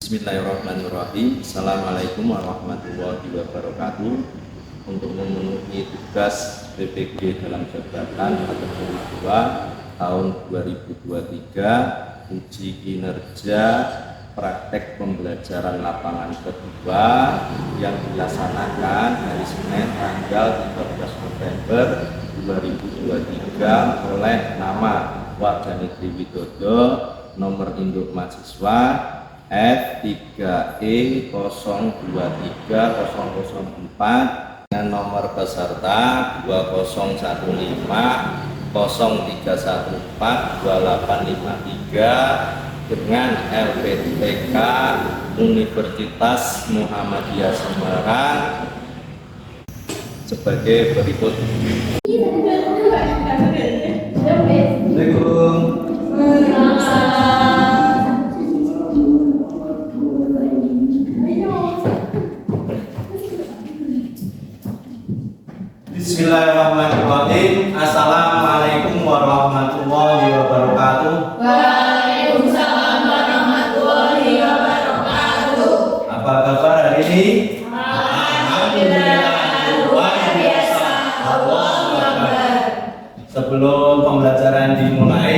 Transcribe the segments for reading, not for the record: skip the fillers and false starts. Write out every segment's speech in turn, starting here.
Bismillahirrahmanirrahim. Assalamualaikum warahmatullahi wabarakatuh. Untuk memenuhi tugas PPG dalam jabatan atau kedua tahun 2023, uji kinerja praktek pembelajaran lapangan kedua yang dilaksanakan hari Senin tanggal 13 November 2023 oleh nama Wardanitri Widodo, nomor induk mahasiswa F3E0230004 dengan nomor peserta 201503142853 dengan LPTK Universitas Muhammadiyah Semarang sebagai berikut. Assalamualaikum. Bismillahirrahmanirrahim. Assalamualaikum warahmatullahi wabarakatuh. Waalaikumsalam warahmatullahi wabarakatuh. Apa kabar hari ini? Alhamdulillah, luar biasa. Allahu Akbar. Sebelum pembelajaran dimulai,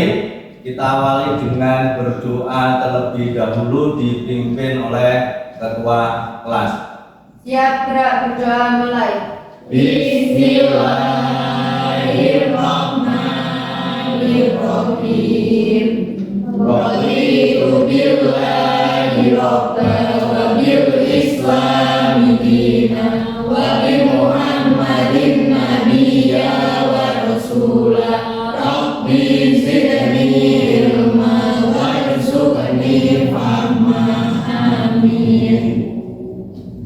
kita awali dengan berdoa terlebih dahulu dipimpin oleh ketua kelas. Siap, gerak, berdoa, mulai. Bismillahirrahmanirrahim. Raditu billahi rabban wa bil islami dinan wa bi Muhammadin nabiyya wa rasulah. Rabbi zidni ilma warzuqni fahma. Amin.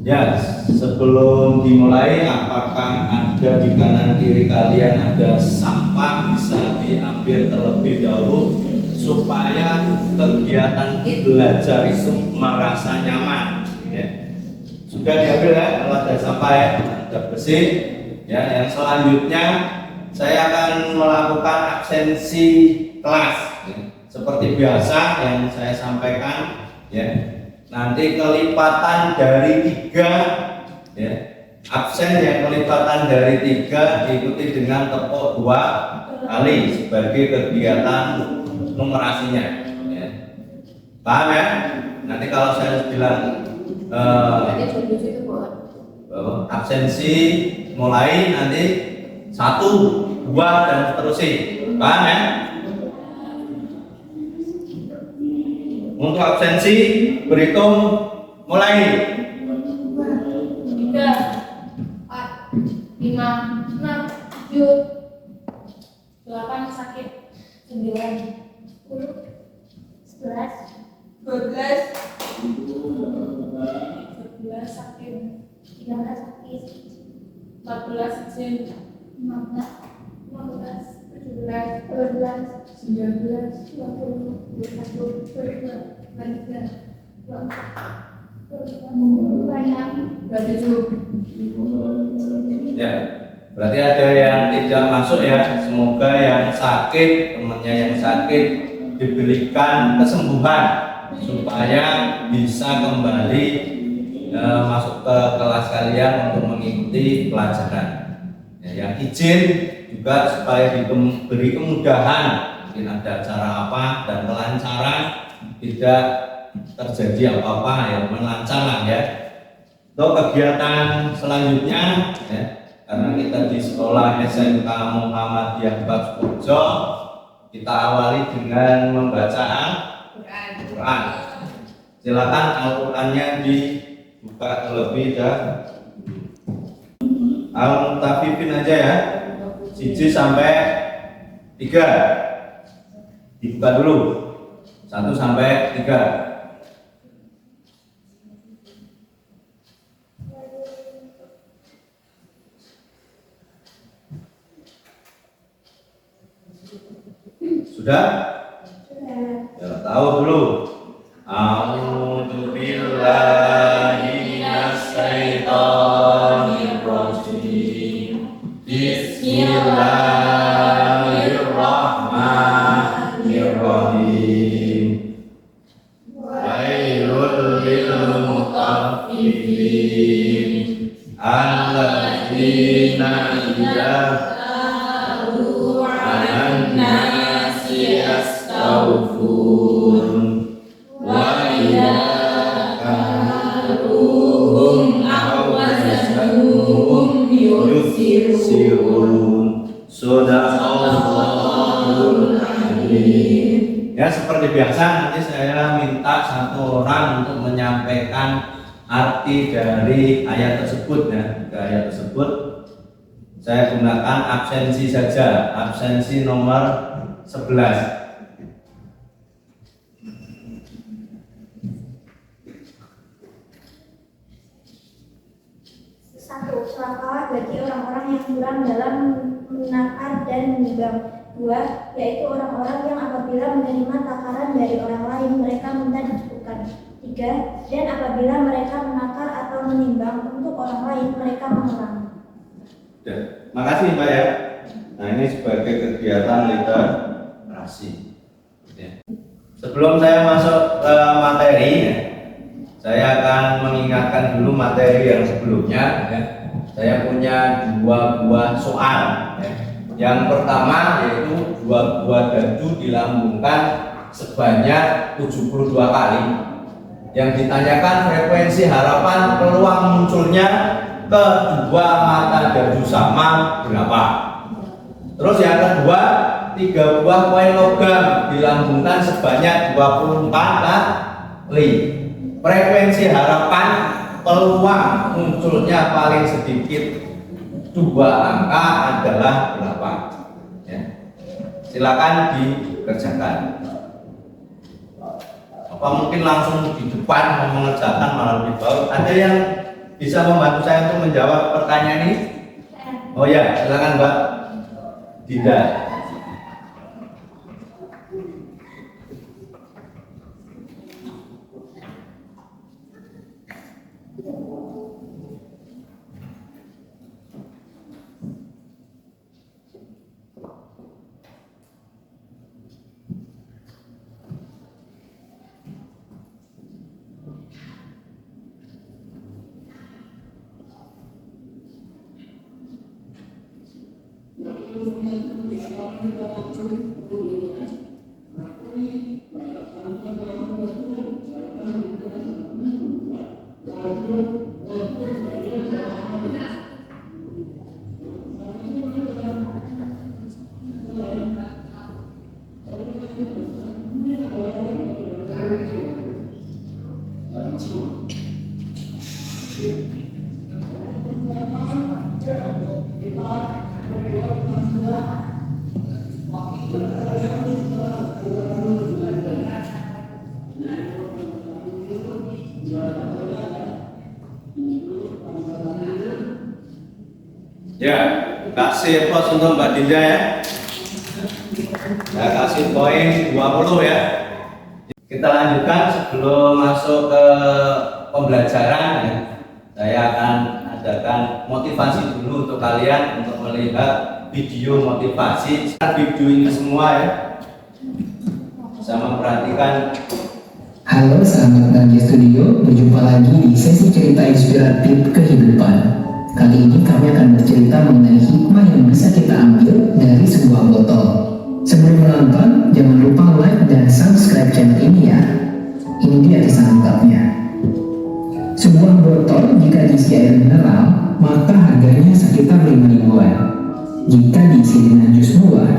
Ya, sebelum dimulai, apakah ada di kanan kiri kalian ada sampah bisa diambil terlebih dahulu supaya kegiatan belajar itu merasa nyaman. Ya. Sudah diambil ya, kalau ada sampah ya, ada bersih. Ya, yang selanjutnya saya akan melakukan absensi kelas. Ya. Seperti biasa yang saya sampaikan, ya. Nanti kelipatan dari 3 ya. Absen yang kelipatan dari 3 diikuti dengan tepuk 2 kali sebagai kegiatan numerasinya ya. Paham ya? Nanti kalau saya bilang absensi mulai nanti 1, 2 dan seterusnya. Paham ya? Untuk absensi berhitung mulai 3, 4, 5, 6, 7, 8 sakit, 9, 10, 11, 12, 11 sakit, 13 sakit, 14 izin, 15, 17, 18, 19, 20, 21, 22, 23, 27. Ya, berarti ada yang tidak masuk ya. Semoga yang sakit, temannya yang sakit diberikan kesembuhan supaya bisa kembali masuk ke kelas kalian untuk mengikuti pelajaran. Ya, yang izin juga supaya diberi kemudahan, mungkin ada acara apa dan kelancaran, tidak terjadi apa-apa yang lancar ya. Untuk kegiatan selanjutnya ya, karena kita di sekolah SMK Muhammadiyah Batsbojo, kita awali dengan membaca Al-Quran. Silakan Al-Qurannya dibuka terlebih dahulu. Al-Mutafifin aja ya, 1 sampai 3 dibuka dulu, 1 sampai 3. Sudah? Ya, tahu dulu. A'udzu billahi minasyaitonir rajim. Bismillahirrahmanirrahim. Wailul lil alladzina idza tahu alan nasi astaghfur wa idza karuhum awazanuhum yusirun. Sadaqallahul adzim. Ya, seperti biasa nanti saya minta satu orang untuk menyampaikan arti dari ayat tersebut ya. Ke ayat tersebut saya gunakan absensi saja, absensi nomor 11. Satu, celakalah bagi orang-orang yang curang dalam menakar dan menimbang. Dua, yaitu orang-orang yang apabila menerima takaran dari orang lain mereka minta dicukupkan. Tiga, dan apabila mereka menakar atau menimbang untuk orang lain mereka mengurangi. Ya, makasih Mbak ya. Nah, ini sebagai kegiatan literasi. Ya. Sebelum saya masuk ke materi, ya, saya akan mengingatkan dulu materi yang sebelumnya. Ya. Saya punya 2 buah soal. Ya. Yang pertama yaitu 2 buah dadu dilambungkan sebanyak 72 kali. Yang ditanyakan frekuensi harapan peluang munculnya kedua mata dadu sama berapa. Terus yang kedua, 3 buah koin logam dilambungkan sebanyak 24 kali. Frekuensi harapan peluang munculnya paling sedikit 2 angka adalah berapa? Ya. Silakan dikerjakan. Apa mungkin langsung di depan mau mengerjakan malah lebih baik? Ada yang bisa membantu saya untuk menjawab pertanyaan ini? Oh ya, silakan Mbak Dinda. Ya, kasih pos untuk Mbak Dinda ya. Ya, kasih poin 20 ya. Kita lanjutkan sebelum masuk ke pembelajaran ya. Saya akan adakan motivasi dulu untuk kalian untuk melihat video motivasi. Video ini semua ya. Bisa memperhatikan. Halo sahabat Nagi Studio, berjumpa lagi di sesi cerita inspiratif kehidupan. Kali ini kami akan bercerita mengenai hikmah yang bisa kita ambil dari sebuah botol. Sebelum menonton, jangan lupa like dan subscribe channel ini ya. Ini dia kisah lengkapnya. Sebuah botol jika diisi air mineral, maka harganya sekitar 5 ribuan. Jika diisi dengan jus buah,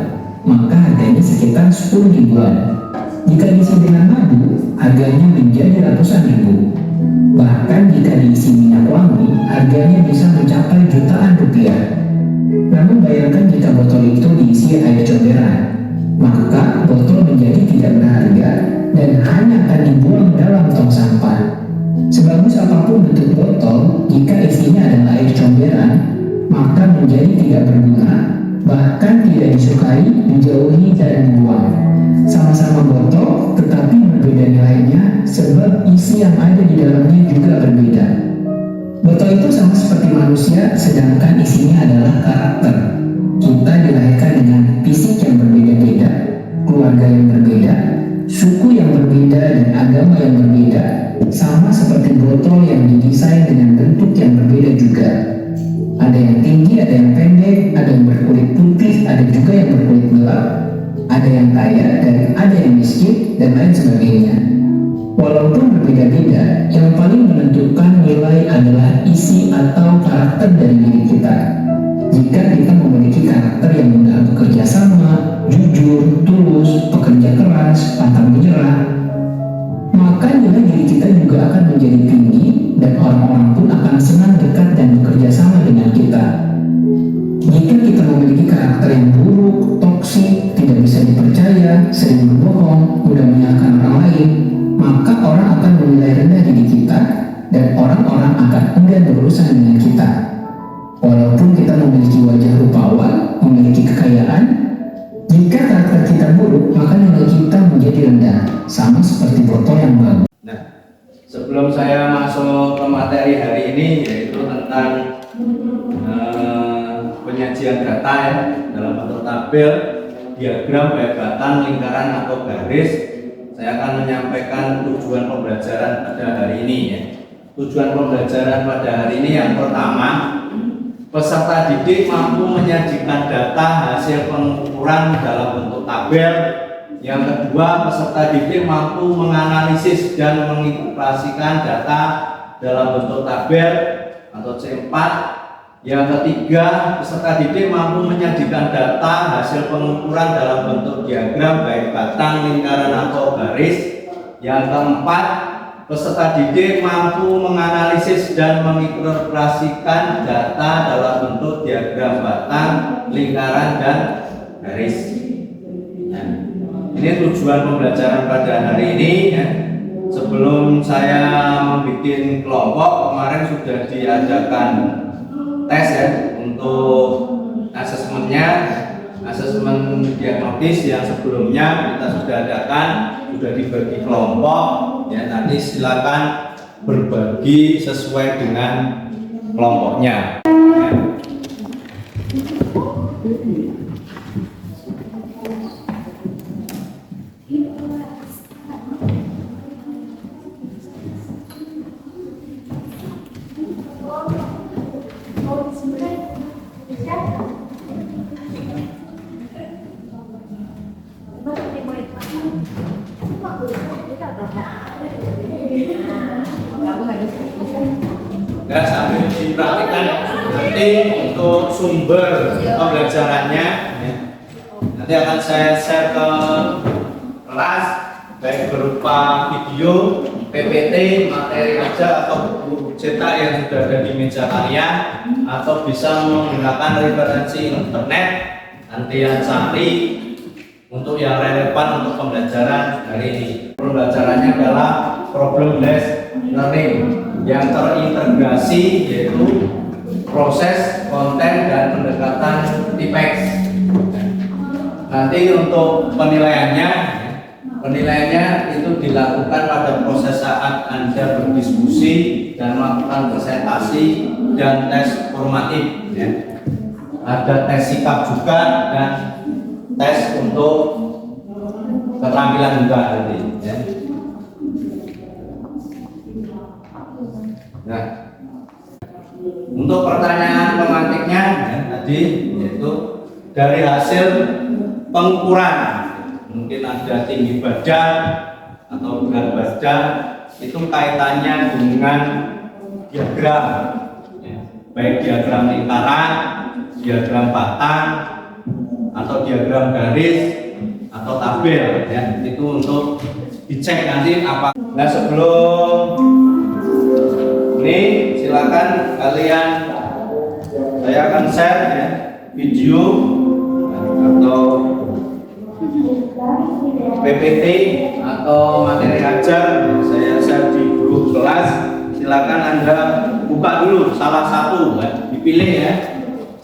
maka harganya sekitar 10 ribuan. Jika diisi dengan madu, harganya menjadi ratusan ribu. Bahkan jika diisi minyak wangi, harganya bisa mencapai jutaan rupiah. Namun bayangkan jika botol itu diisi air comberan, maka botol menjadi tidak berharga dan hanya akan dibuang dalam tong sampah. Sebagus apapun bentuk botol, jika isinya adalah air comberan, maka menjadi tidak berguna, bahkan tidak disukai, dijauhi dan dibuang. Sama-sama botol, tetapi berbeda nilainya sebab isi yang ada di dalamnya juga berbeda. Botol itu sama seperti manusia, sedangkan isinya adalah karakter. Kita dilahirkan dengan fisik yang berbeda-beda, keluarga yang berbeda, suku yang berbeda, dan agama yang berbeda. Sama seperti botol yang didesain dengan bentuk yang berbeda juga. Ada yang tinggi, ada yang pendek, ada yang berkulit putih, ada juga yang berkulit gelap, ada yang kaya dan ada yang miskin, dan lain sebagainya. Walaupun berbeda-beda, yang paling menentukan nilai adalah isi atau karakter dari diri kita. Jika kita memiliki karakter yang mudah bekerja sama, jujur, tulus, pekerja keras, pantang menyerah, maka nilai diri kita juga akan menjadi tinggi dan orang-orang pun akan senang dekat dan bekerja sama dengan kita. Jika kita memiliki karakter yang buruk, toksik, tidak bisa dipercaya, sering berbohong, mudah menyalahkan orang lain, maka orang akan menilai rendah diri kita dan orang-orang akan enggan berurusan dengan kita. Walaupun kita memiliki wajah rupawan, memiliki kekayaan, jika karakter kita buruk, maka nilai kita menjadi rendah, sama seperti botol yang bagus. Nah, sebelum saya masuk ke materi hari ini, yaitu tentang penyajian data ya, dalam bentuk tabel, diagram, batang, lingkaran atau garis, saya akan menyampaikan tujuan pembelajaran pada hari ini ya. Tujuan pembelajaran pada hari ini yang pertama, peserta didik mampu menyajikan data hasil pengukuran dalam bentuk tabel. Yang kedua, peserta didik mampu menganalisis dan mengintegrasikan data dalam bentuk tabel atau C4. Yang ketiga, peserta didik mampu menyajikan data hasil pengukuran dalam bentuk diagram baik batang, lingkaran atau garis. Yang keempat, peserta didik mampu menganalisis dan mengintegrasikan data dalam bentuk diagram batang, lingkaran, dan garis. Nah, ini tujuan pembelajaran pada hari ini ya. Sebelum saya membuat kelompok, kemarin sudah diadakan tes ya untuk asesmennya, asesmen diagnosis yang sebelumnya kita sudah adakan, sudah dibagi kelompok ya. Nanti silakan berbagi sesuai dengan kelompoknya ya. Ya, sambil dipraktikkan nanti untuk sumber pembelajarannya ya. Nanti akan saya share ke kelas baik berupa video, PPT, materi kerja atau buku cetak yang sudah ada di meja kalian, atau bisa menggunakan referensi internet. Nanti yang cari untuk yang relevan untuk pembelajaran hari ini. Pembelajarannya adalah problem based learning yang terintegrasi, yaitu proses, konten, dan pendekatan TIPEX. Nanti untuk penilaiannya itu dilakukan pada proses saat Anda berdiskusi dan melakukan presentasi dan tes formatif ya. Ada tes sikap juga dan tes untuk keterampilan juga nanti ya. Nah, untuk pertanyaan pemantiknya ya, tadi yaitu dari hasil pengukuran, mungkin ada tinggi badan atau berat badan, itu kaitannya dengan diagram ya, baik diagram lingkaran, diagram batang, atau diagram garis atau tabel ya. Itu untuk dicek nanti apa. Nah, sebelum ini silakan kalian, saya akan share ya, video atau PPT atau materi ajar saya share di grup kelas. Silakan Anda buka dulu salah satu ya, dipilih ya,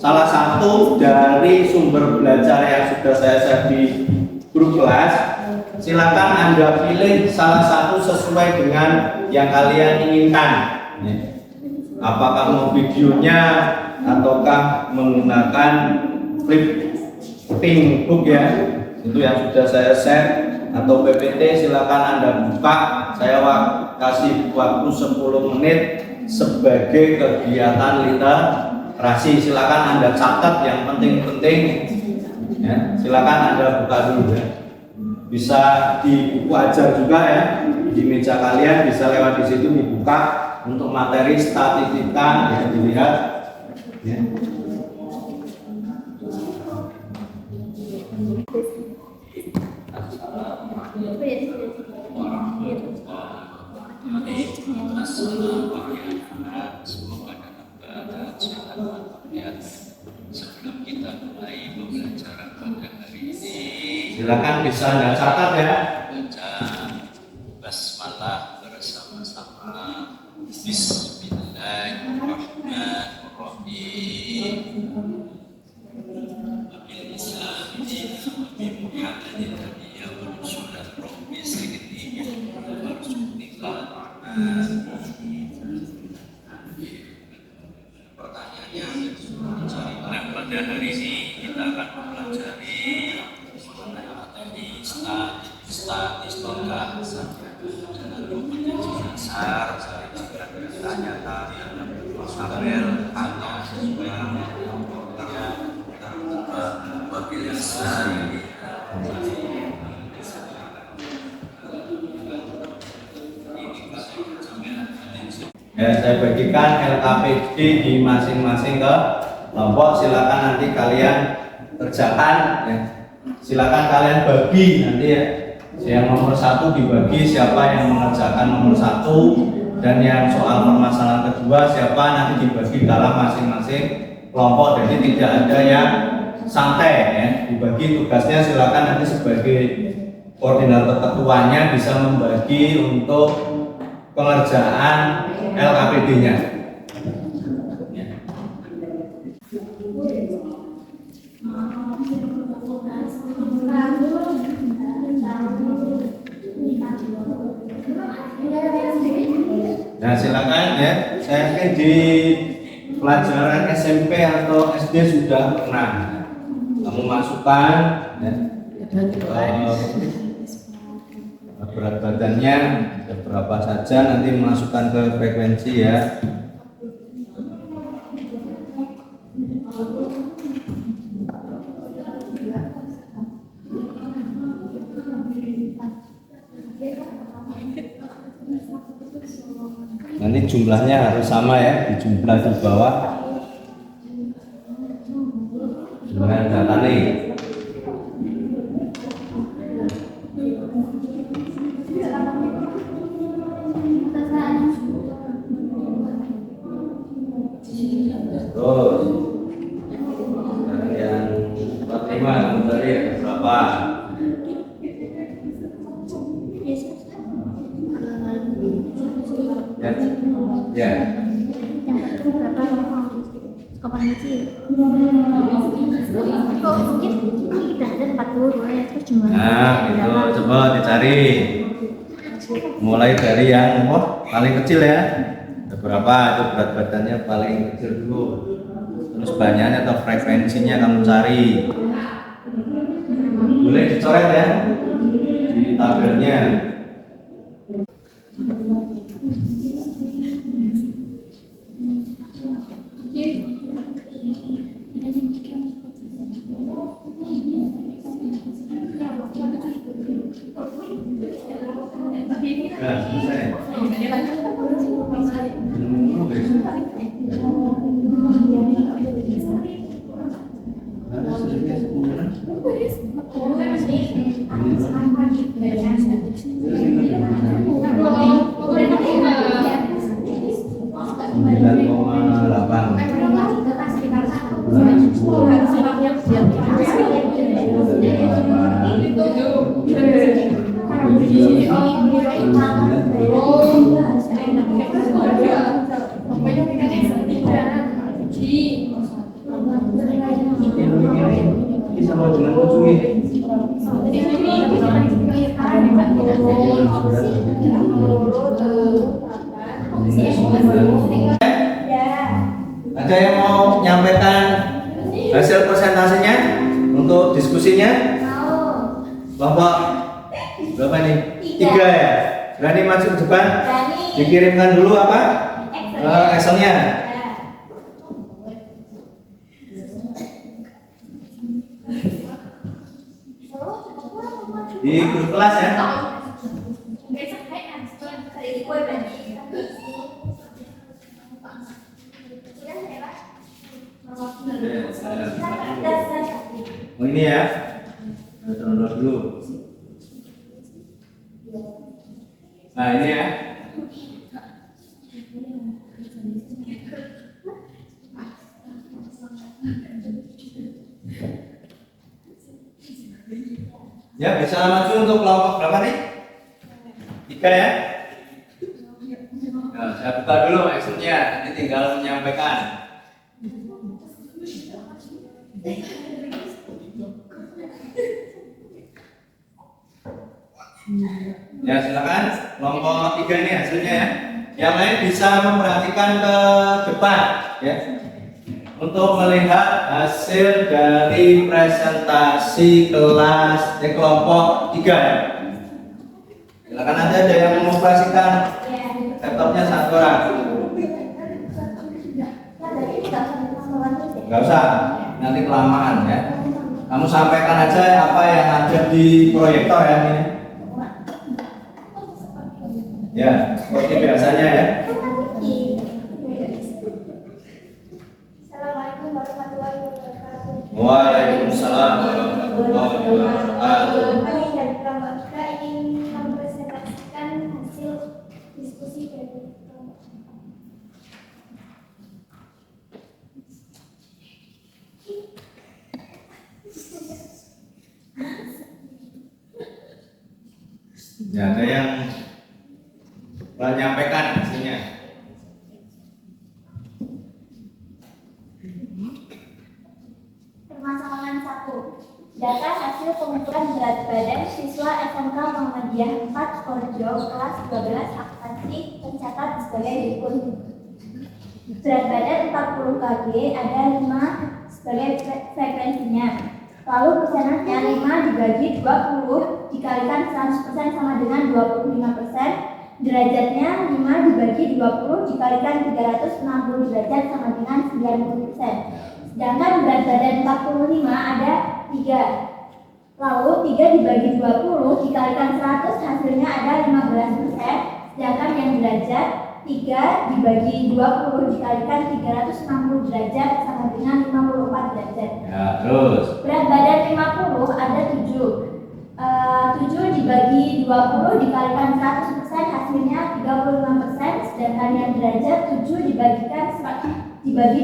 salah satu dari sumber belajar yang sudah saya share di grup kelas. Silakan Anda pilih salah satu sesuai dengan yang kalian inginkan. Apakah mau videonya ataukah menggunakan flipping book ya, itu yang sudah saya share, atau PPT. Silakan Anda buka, saya kasih waktu 10 menit sebagai kegiatan rasi. Silakan Anda catat yang penting-penting ya. Silakan Anda buka dulu ya. Bisa di buku ajar juga ya, di meja kalian bisa lewat di situ dibuka untuk materi statistika ya, dilihat ya. Sebelum kita mulai pembelajaran pada hari ini, Silakan bisa Anda catat ya. baca basmalah bersama-sama. Bismillahirrahmanirrahim. Wabil Islam Nabi Muhammadin Nabiya wa Rasulah Rabbi Sayyidina Warzuqnika Pertanyaannya, nah pada hari ini kita akan mempelajari mengenai materi statistika dengan kompetensi dasar cari data nyata tabel atau yang wabil Islam. Ya, saya bagikan LKPD di masing-masing kelompok. Silakan nanti kalian kerjakan ya. Silakan kalian bagi nanti ya. Yang nomor 1 dibagi siapa yang mengerjakan nomor 1, dan yang soal permasalahan kedua siapa nanti dibagi dalam masing-masing kelompok. Jadi tidak ada yang santai ya. Dibagi tugasnya, silakan nanti sebagai koordinator ketuanya bisa membagi untuk pengerjaan LKPD-nya. Nah, silakan ya. Saya yakin di pelajaran SMP atau SD sudah pernah kamu masukkan ya, berat badannya berapa saja, nanti masukkan ke frekuensi ya. Nanti jumlahnya harus sama ya, di jumlah di bawah dengan data nih. Terus yang 45 kamu tadi berapa? Ya. Yang itu berapa kapan kecil? Kok mungkin tidak ada 40 ya, terus cuma. Nah, itu coba dicari. Mulai dari yang paling kecil ya. Ada berapa itu berat badannya paling kecil dulu. Terus banyaknya atau frekuensinya kamu cari. Boleh dicoret ya di tabelnya. Nah, selesai. Ada yang mau menyampaikan hasil presentasinya untuk diskusinya? Kelompok berapa nih? 3 ya? Berani maju ke depan? Dikirimkan dulu apa? Excelnya. di grup kelas ya. Oh ini ya, download dulu. Nah ini ya. Ya bisa maju untuk kelompok berapa nih? 3 ya. Nah, saya buka dulu Excelnya. Ini tinggal menyampaikan. Ya silakan kelompok 3 ini hasilnya ya. Yang lain bisa memperhatikan ke depan ya untuk melihat hasil dari presentasi kelas di kelompok 3 ya. Silakan nanti ada yang mengoperasikan laptopnya satu orang. Enggak usah, nanti kelamaan ya. Kamu sampaikan aja apa yang ada di proyektor ya ini. Ya, seperti biasanya ya. Assalamualaikum warahmatullahi wabarakatuh. Waalaikumsalam warahmatullahi wabarakatuh. Kami dari kelompok 3 ingin mempresentasikan hasil diskusi dari kelompok. Ya, ada yang menyampaikan hasilnya. Permasalahan 1. Data hasil pengukuran berat badan siswa SMK Muhammadiyah 4 Korjo kelas 12 akuntansi tercatat sebagai berikut. Berat badan 40 kg, ada 5 sebagai frekuensinya. Lalu persenannya 5 dibagi 20 dikalikan 100% sama dengan 25%. Derajatnya 5 dibagi 20 dikalikan 360 derajat sama dengan 90%. Sedangkan berat badan 45 ada 3. Lalu 3 dibagi 20 dikalikan 100 hasilnya ada 15%. Sedangkan yang derajat 3 dibagi 20 dikalikan 360 derajat sama dengan 54 derajat. Ya, terus. Berat badan 50 ada 7. 7 dibagi 20 dikalikan 100% hasilnya 35%. Sedangkan yang derajat 7 dibagi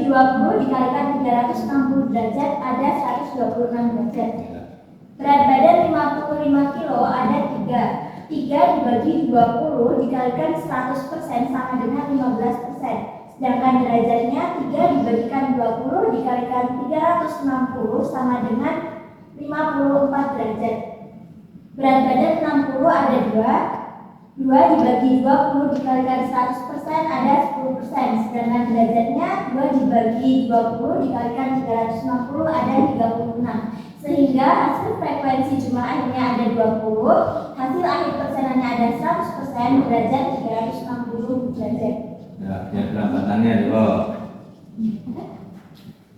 20 dikalikan 360 derajat ada 126 derajat. Berat badan 55 kilo ada 3. 3 dibagi 20 dikalikan 100% sama dengan 15%. Sedangkan derajatnya 3 dibagikan 20 dikalikan 360 sama dengan 54 derajat. Berat badan 60 ada 2. 2 dibagi 20 dikalikan 100% ada 10%. Sedangkan derajatnya 2 dibagi 20 dikalikan 360 ada 36. Sehingga hasil frekuensi jumlah akhirnya ada 20. Hasil akhir persenannya ada 100%, derajat 360 derajat. Ya, diagram batangnya dulu.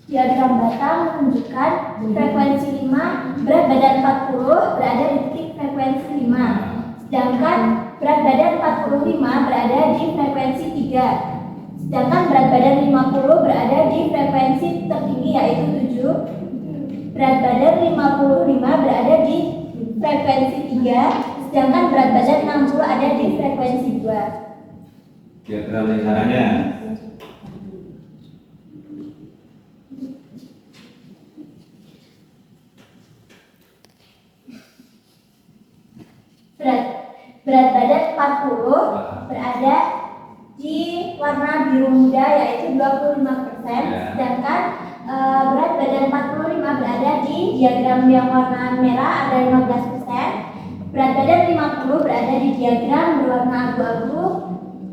Diagram batang menunjukkan frekuensi 5, berat badan 40 berada di titik frekuensi 5. Sedangkan berat badan 45 berada di frekuensi 3. Sedangkan berat badan 50 berada di frekuensi tertinggi yaitu 7. Berat badan 55 berada di frekuensi 3. Sedangkan berat badan 60 ada di frekuensi 2. Diagram lingkarannya. Berat badan 40 berada di warna biru muda yaitu 25%. Sedangkan berat badan 45 berada di diagram yang warna merah ada 15%. Berat badan 50 berada di diagram berwarna abu-abu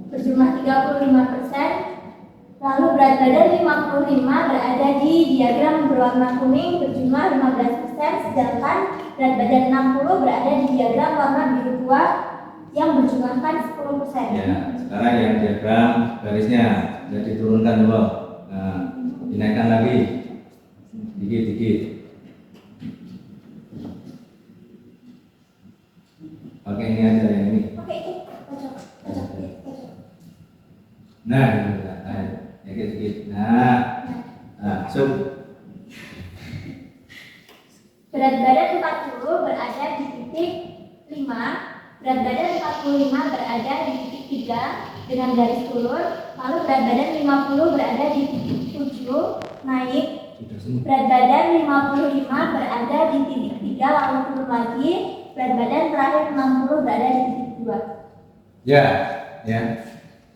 berjumlah 35%. Lalu berat badan 55 berada di diagram berwarna kuning berjumlah 15%. Sedangkan berat badan 60 berada di diagram warna biru tua yang berjumlahkan 10%. Ya, sekarang yang diagram garisnya jadi diturunkan dulu. Nah, dinaikkan lagi dikit-dikit. ini aja yang ini. Oke, itu pojok. Nah, sedikit. Nah, sub. Berat badan 40 berada di titik 5. Berat badan 45 berada di titik 3 dengan garis turun. Lalu berat badan 50 berada di titik 7 naik. Berat badan 55 berada di titik 3 lalu turun lagi. Berat badan terakhir 60 berada di titik 2. Ya.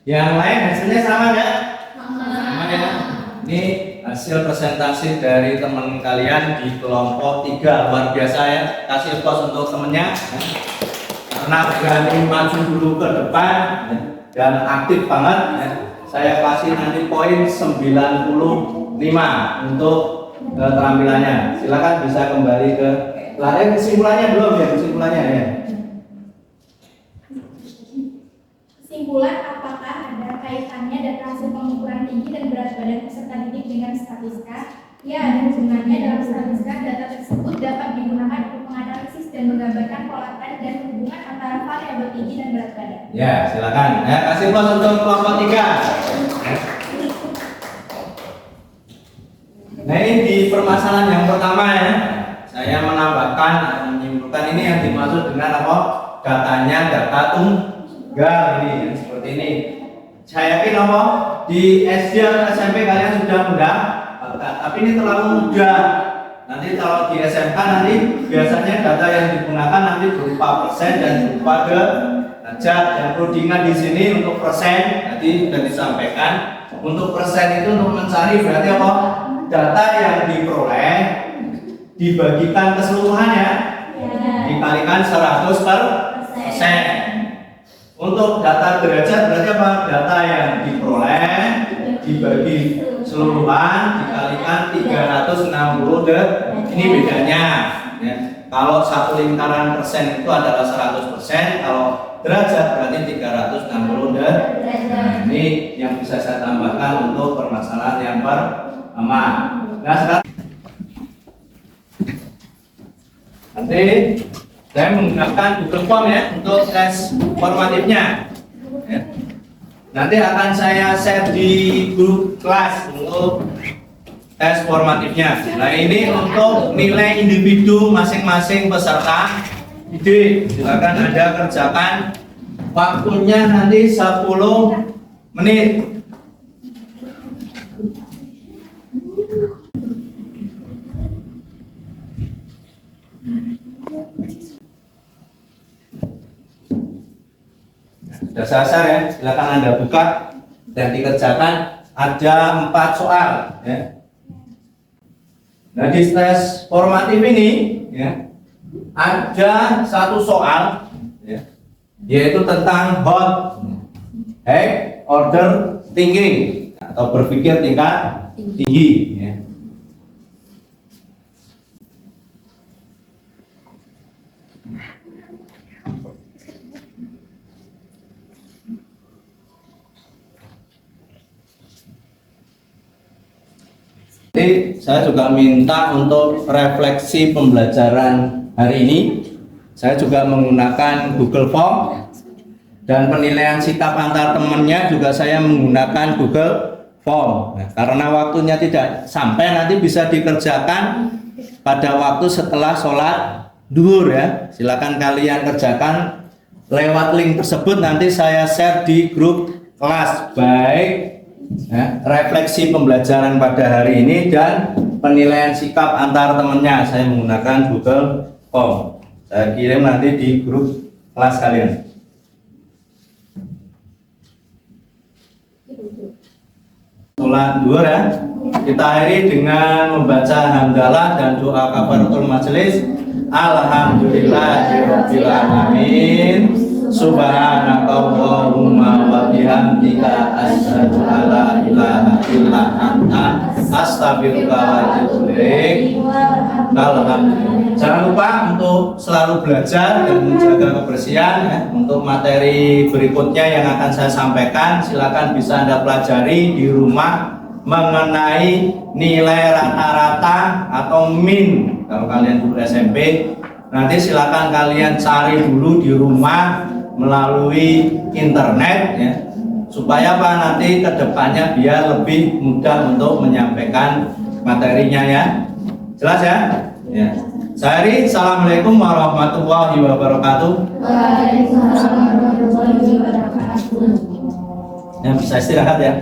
Yang lain hasilnya sama nggak? Sama ya. Ini hasil presentasi dari teman kalian di kelompok 3. Luar biasa ya. Kasih pos untuk temennya. Karena berani maju dulu ke depan dan aktif banget ya. Saya kasih nanti poin 95 untuk keterampilannya. Silakan bisa kembali ke kesimpulannya belum ya, kesimpulannya ya. Kesimpulan, apakah ada kaitannya data hasil pengukuran tinggi dan berat badan peserta didik dengan statistika? Ya, ada hubungannya. Dalam statistika, data tersebut dapat digunakan untuk menganalisis dan menggambarkan pola tren dan hubungan antara variabel tinggi dan berat badan. Ya, silakan. Ya, kasih plus untuk kelompok 3. Nah, ini di permasalahan yang pertama ya. Saya menambahkan atau menyimpulkan ini yang dimaksud dengan apa? Datanya data tunggal ini seperti ini. Saya yakin apa? Di SD atau SMP kalian sudah mudah, tapi ini terlalu mudah. Nanti kalau di SMK nanti biasanya data yang digunakan nanti berupa persen dan berupa derajat. Yang perlu diingat di sini untuk persen tadi sudah disampaikan. Untuk persen itu untuk mencari berarti apa? Data yang diperoleh dibagikan keseluruhannya dikalikan 100%. Untuk data derajat berarti apa? Data yang diperoleh dibagi keseluruhan dikalikan 360 derajat. Ini bedanya ya. Kalau satu lingkaran persen itu adalah 100%, kalau derajat berarti 360 derajat. Ini yang bisa saya tambahkan untuk permasalahan yang pertama. Nah, sekarang nanti saya menggunakan Google Form ya untuk tes formatifnya. Ya. Nanti akan saya share di grup kelas untuk tes formatifnya. Nah, ini untuk nilai individu masing-masing peserta didik. Silakan Anda kerjakan. Waktunya nanti 10 menit. Sudah selesai ya, silakan Anda buka dan dikerjakan. Ada 4 soal ya. Nah, di tes formatif ini ya, ada 1 soal ya, yaitu tentang hot order thinking atau berpikir tingkat tinggi ya. Jadi saya juga minta untuk refleksi pembelajaran hari ini. Saya juga menggunakan Google Form dan penilaian sikap antar temannya juga saya menggunakan Google Form. Nah, karena waktunya tidak sampai, nanti bisa dikerjakan pada waktu setelah sholat duhur ya. Silakan kalian kerjakan lewat link tersebut, nanti saya share di grup kelas. Baik. Ya, refleksi pembelajaran pada hari ini dan penilaian sikap antar temannya saya menggunakan Google Form. Saya kirim nanti di grup kelas kalian. Sholat duhur ya. Kita akhiri dengan membaca hamdalah dan doa kafaratul majelis. Alhamdulillahirabbil alamin. Subhanakallahumma wa bihamdika asyhadu an la ilaha illa anta astaghfiruka wa atubu ilaik. Alhamdulillah. Jangan lupa untuk selalu belajar dan menjaga kebersihan ya. Untuk materi berikutnya yang akan saya sampaikan, silakan bisa Anda pelajari di rumah mengenai nilai rata-rata atau min kalau kalian guru SMP Nanti silakan kalian cari dulu di rumah melalui internet ya, supaya apa nanti kedepannya biar lebih mudah untuk menyampaikan materinya ya. Jelas ya? Ya. Saya Ri, assalamualaikum warahmatullahi wabarakatuh. Waalaikumsalam warahmatullahi wabarakatuh. Ya, bisa istirahat ya.